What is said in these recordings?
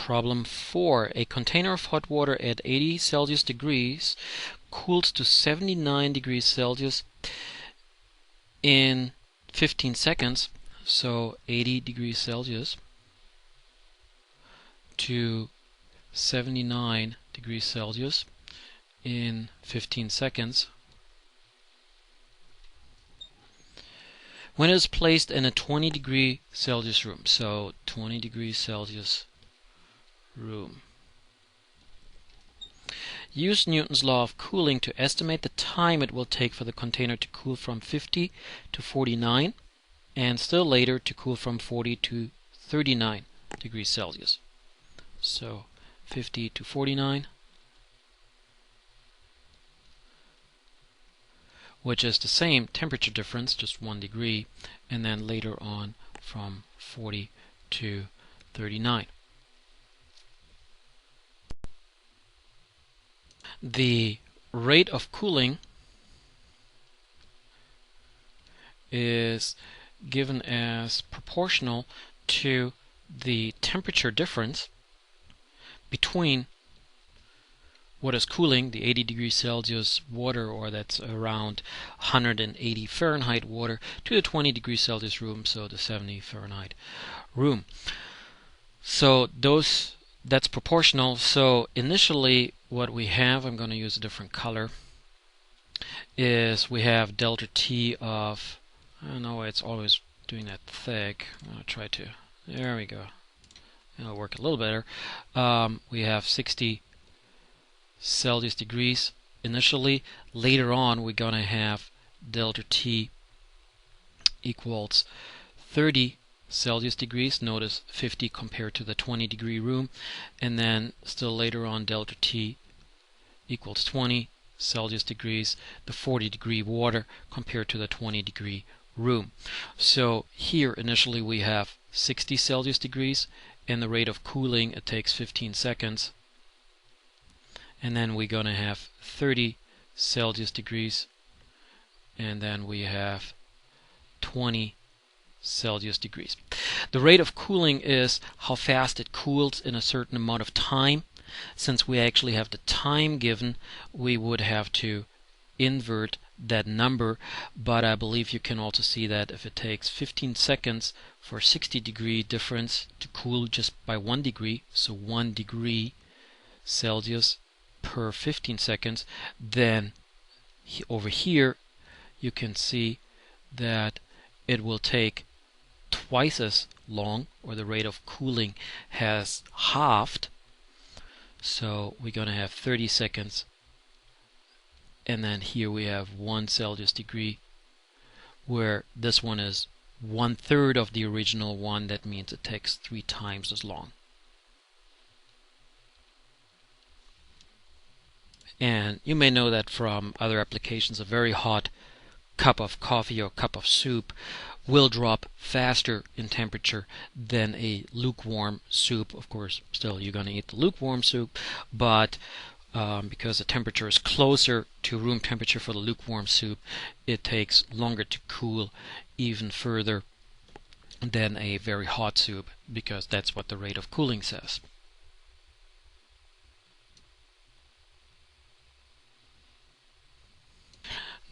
Problem 4. A container of hot water at 80 Celsius degrees cools to 79 degrees Celsius in 15 seconds. So 80 degrees Celsius to 79 degrees Celsius in 15 seconds. When it is placed in a 20 degree Celsius room, so 20 degrees Celsius room. Use Newton's law of cooling to estimate the time it will take for the container to cool from 50 to 49 and still later to cool from 40 to 39 degrees Celsius. So 50 to 49, which is the same temperature difference, just 1 degree, and then later on from 40 to 39. The rate of cooling is given as proportional to the temperature difference between what is cooling, the 80 degrees Celsius water, or that's around 180 Fahrenheit water, to the 20 degrees Celsius room, so the 70 Fahrenheit room. So that's proportional. So initially what we have, I'm going to use a different color, is we have delta T of, I know it's always doing that thick. I'm going to try to, there we go. It'll work a little better. We have 60 Celsius degrees initially. Later on we're going to have delta T equals 30 Celsius degrees. Notice 50 compared to the 20 degree room, and then still later on delta T equals 20 Celsius degrees, the 40 degree water compared to the 20 degree room. So here initially we have 60 Celsius degrees, and the rate of cooling, it takes 15 seconds. And then we're going to have 30 Celsius degrees, and then we have 20 Celsius degrees. The rate of cooling is how fast it cools in a certain amount of time. Since we actually have the time given, we would have to invert that number, but I believe you can also see that if it takes 15 seconds for 60 degree difference to cool just by 1 degree, so 1 degree Celsius per 15 seconds, then over here you can see that it will take twice as long, or the rate of cooling has halved. So we're going to have 30 seconds, and then here we have 1 Celsius degree, where this one is 1/3 of the original one. That means it takes 3 times as long. And you may know that from other applications, a very hot cup of coffee or cup of soup will drop faster in temperature than a lukewarm soup. Of course, still you're going to eat the lukewarm soup, but because the temperature is closer to room temperature for the lukewarm soup, it takes longer to cool even further than a very hot soup, because that's what the rate of cooling says.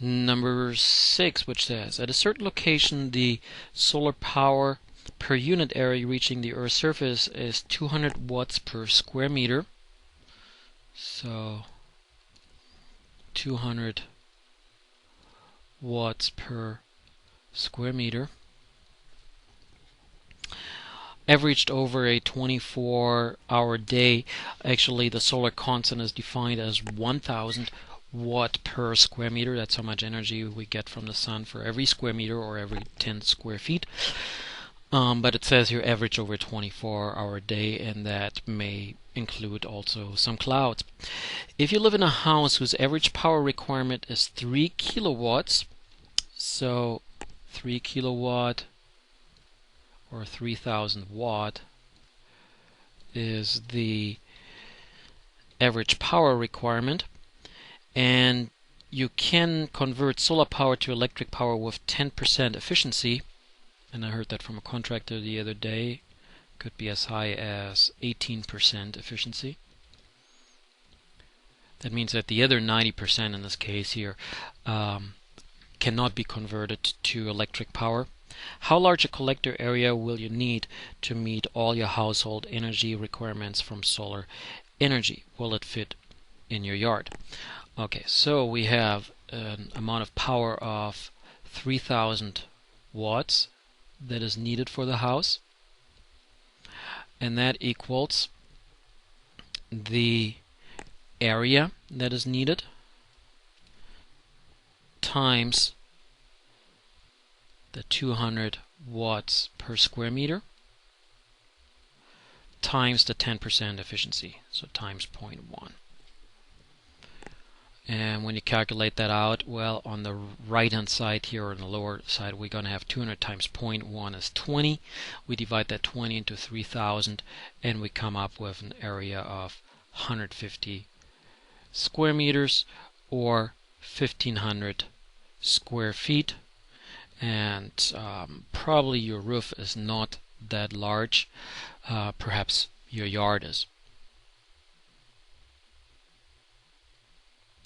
Number 6, which says, at a certain location the solar power per unit area reaching the Earth's surface is 200 watts per square meter. So 200 watts per square meter, averaged over a 24-hour day. Actually, the solar constant is defined as 1000 watt per square meter. That's how much energy we get from the sun for every square meter, or every 10 square feet. But it says here average over a 24-hour day, and that may include also some clouds. If you live in a house whose average power requirement is 3 kilowatts, so 3 kilowatt or 3000 watt is the average power requirement, and you can convert solar power to electric power with 10% efficiency. And I heard that from a contractor the other day, could be as high as 18% efficiency. That means that the other 90% in this case here cannot be converted to electric power. How large a collector area will you need to meet all your household energy requirements from solar energy? Will it fit in your yard? Okay, so we have an amount of power of 3000 watts that is needed for the house, and that equals the area that is needed times the 200 watts per square meter times the 10% efficiency, so times 0.1. And when you calculate that out, well, on the right hand side here, or on the lower side, we're going to have 200 times 0.1 is 20. We divide that 20 into 3000 and we come up with an area of 150 square meters, or 1500 square feet. And probably your roof is not that large. Perhaps your yard is.